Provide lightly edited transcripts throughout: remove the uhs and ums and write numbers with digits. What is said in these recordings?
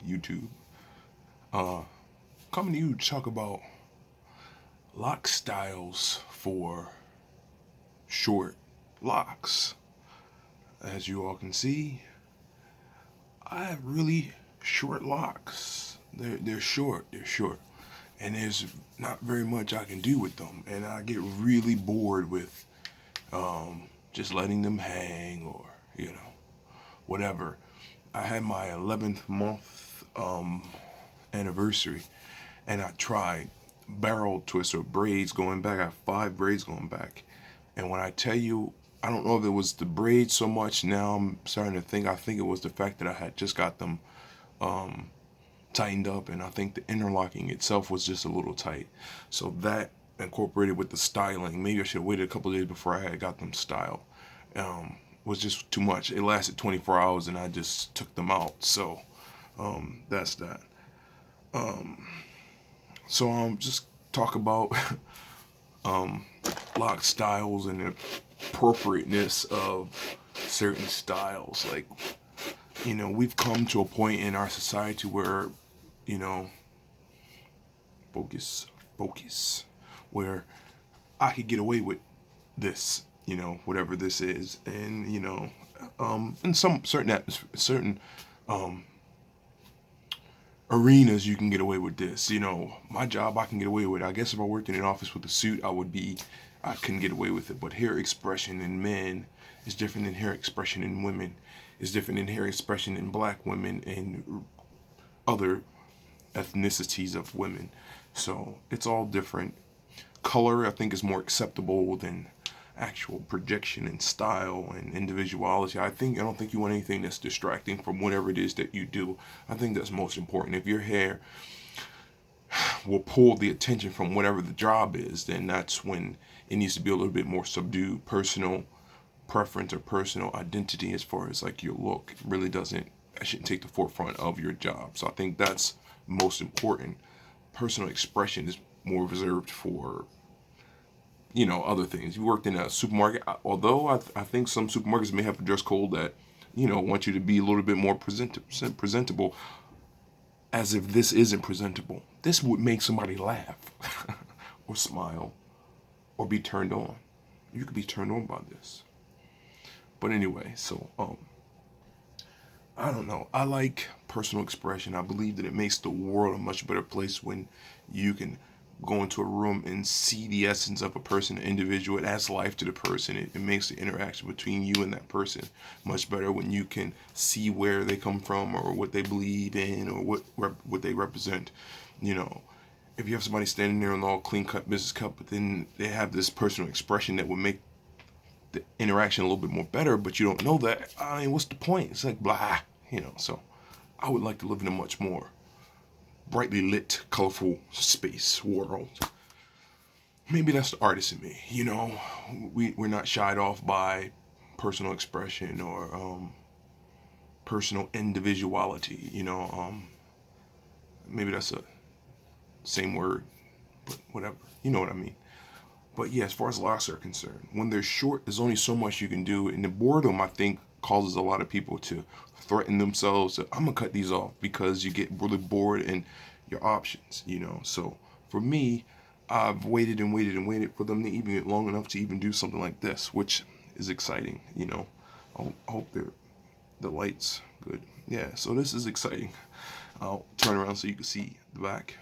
YouTube. Coming to you to talk about lock styles for short locks. As you all can see, I have really short locks. They're short. They're short, and there's not very much I can do with them, and I get really bored with just letting them hang or whatever. I had my 11th month anniversary, and I tried barrel twist or braids going back. I have 5 braids going back, and when I tell you, I don't know if it was the braids so much. Now I'm starting to think. I think it was the fact that I had just got them tightened up, and I think the interlocking itself was just a little tight. So that incorporated with the styling, maybe I should have waited a couple of days before I had got them styled. Was just too much. It lasted 24 hours, and I just took them out. So that's that. So just talk about lock styles and the appropriateness of certain styles. Like, we've come to a point in our society where, you know, focus, where I could get away with this, whatever this is, and in some certain arenas you can get away with this. My job I can get away with. I guess if I worked in an office with a suit, I couldn't get away with it. But hair expression in men is different than hair expression in women. Is different than hair expression in black women and other ethnicities of women. So it's all different. Color, I think, is more acceptable than actual projection and style and individuality. I don't think you want anything that's distracting from whatever it is that you do. I think that's most important. If your hair will pull the attention from whatever the job is, then that's when it needs to be a little bit more subdued. Personal preference or personal identity, as far as like your look, really shouldn't take the forefront of your job. So I think that's most important. Personal expression is more reserved for other things. You worked in a supermarket, although I think some supermarkets may have a dress code that want you to be a little bit more presentable. As if this isn't presentable, this would make somebody laugh or smile or be turned on. You could be turned on by this. But anyway, so I don't know. I like personal expression. I believe that it makes the world a much better place when you can go into a room and see the essence of a person, an individual. It adds life to the person. It makes the interaction between you and that person much better when you can see where they come from or what they believe in or what they represent. If you have somebody standing there in all clean cut business cut, but then they have this personal expression that would make the interaction a little bit more better, but you don't know that, I mean, what's the point? It's like blah, So I would like to live in a much more brightly lit, colorful space world. Maybe that's the artist in me. We're not shied off by personal expression or personal individuality. Maybe that's a same word, but whatever. You know what I mean. But yeah, as far as locks are concerned, when they're short, there's only so much you can do. And the boredom, I think, causes a lot of people to threaten themselves that I'm going to cut these off because you get really bored in your options, So for me, I've waited and waited and waited for them to even get long enough to even do something like this, which is exciting, I hope the light's good. Yeah, so this is exciting. I'll turn around so you can see the back.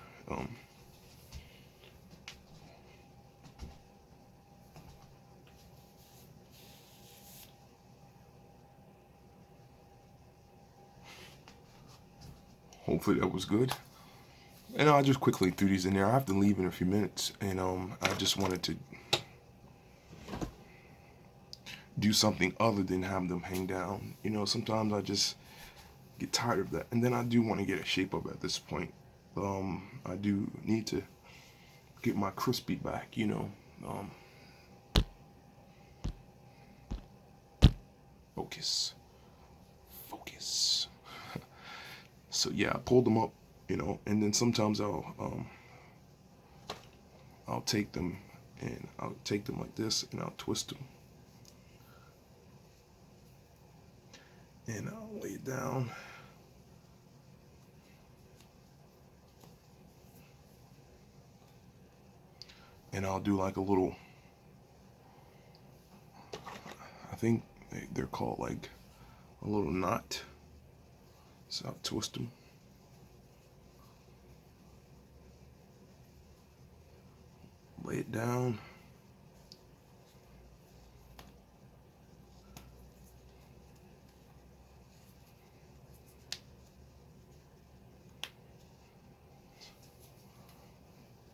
Hopefully that was good. And I'll just quickly threw these in there. I have to leave in a few minutes, and I just wanted to do something other than have them hang down. Sometimes I just get tired of that, and then I do want to get a shape up at this point. I do need to get my crispy back. Focus, focus. So yeah, I pulled them up, and then sometimes I'll take them like this, and I'll twist them, and I'll lay it down, and I'll do like a little, I think they're called like a little knot. So I'll twist them. Lay it down.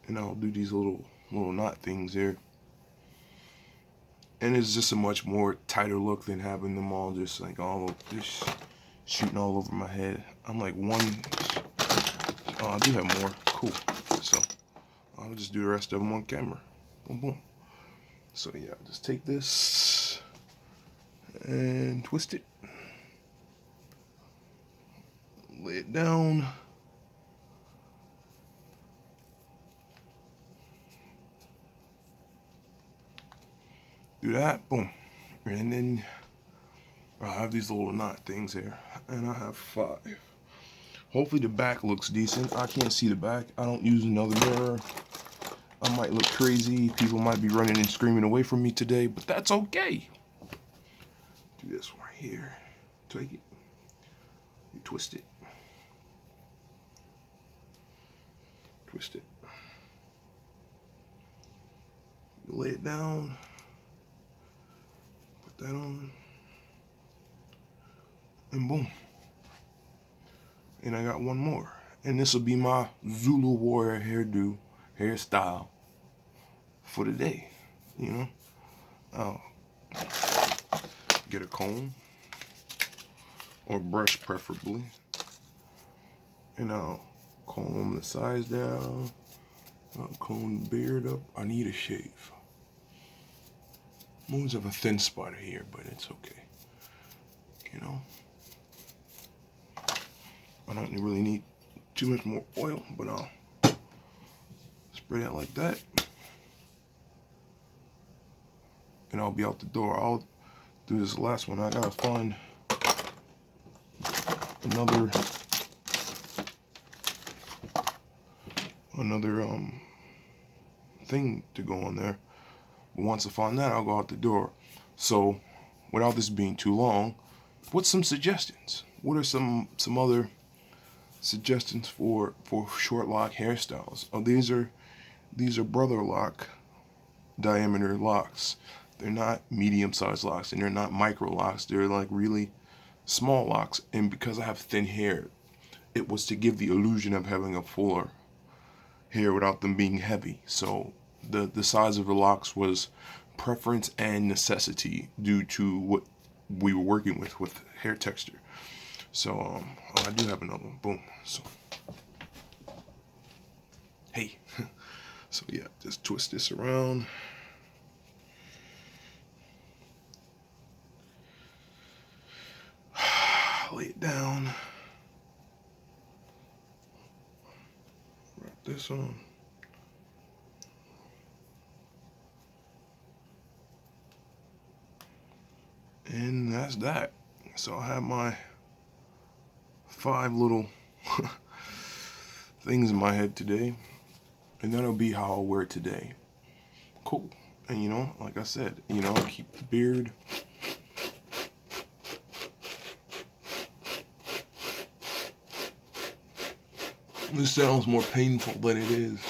And I'll do these little knot things here. And it's just a much more tighter look than having them all just like just shooting all over my head. I'm like oh, I do have more. Cool. So I'll just do the rest of them on camera. Boom, boom. So yeah, just take this and twist it. Lay it down. Do that, boom. And then I have these little knot things here, and I have 5. Hopefully the back looks decent. I can't see the back. I don't use another mirror. I might look crazy. People might be running and screaming away from me today, but that's okay. Do this right here. Take it. You twist it. Twist it. You lay it down. Put that on. And boom. And I got one more. And this will be my Zulu warrior hairstyle for the day. You know? I'll get a comb. Or brush preferably. And I'll comb the sides down. I'll comb the beard up. I need a shave. Always have a thin spot here, but it's okay. You know? I don't really need too much more oil, but I'll spray that like that. And I'll be out the door. I'll do this last one. I gotta find another thing to go on there. But once I find that, I'll go out the door. So without this being too long, what's some suggestions? What are some other suggestions for short lock hairstyles? Oh, these are brother lock diameter locks. They're not medium-sized locks, and they're not micro locks. They're like really small locks. And because I have thin hair, it was to give the illusion of having a fuller hair without them being heavy. So the size of the locks was preference and necessity due to what we were working with hair texture. So I do have another one. Boom. So hey. So yeah, just twist this around. Lay it down. Wrap this on. And that's that. So I have my 5 little things in my head today. And that'll be how I'll wear it today. Cool. And you know, like I said, you know, keep the beard. This sounds more painful than it is.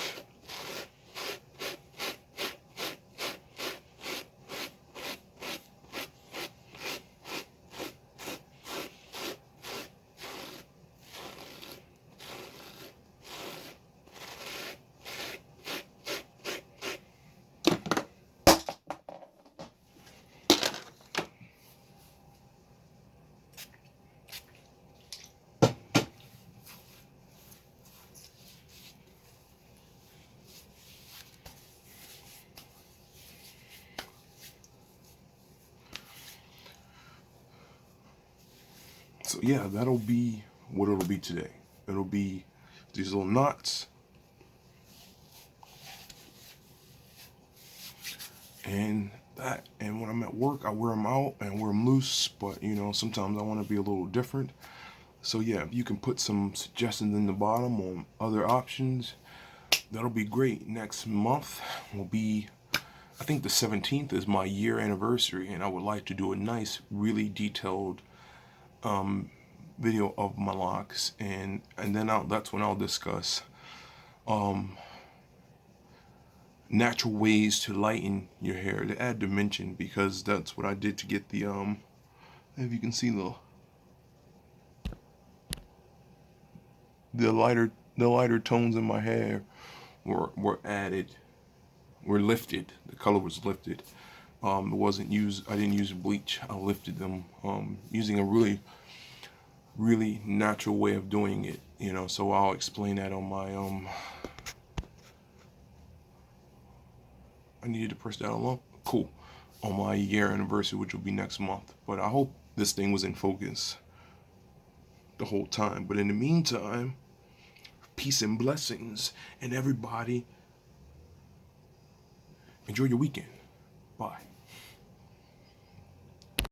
So yeah, that'll be what it'll be today. It'll be these little knots and that. And when I'm at work, I wear them out and wear them loose. But you know, sometimes I want to be a little different. So yeah, you can put some suggestions in the bottom on other options. that'll be great. Next month will be, I think the 17th is my year anniversary, and I would like to do a nice, really detailed video of my locks, and then that's when I'll discuss natural ways to lighten your hair, to add dimension, because that's what I did to get the if you can see the lighter tones in my hair were added, were lifted. The color was lifted. It wasn't used. I didn't use bleach. I lifted them using a really natural way of doing it. You know, so I'll explain that on my I needed to press that along. Cool. On my year anniversary, which will be next month. But I hope this thing was in focus the whole time. But in the meantime, peace and blessings, and everybody enjoy your weekend. Bye.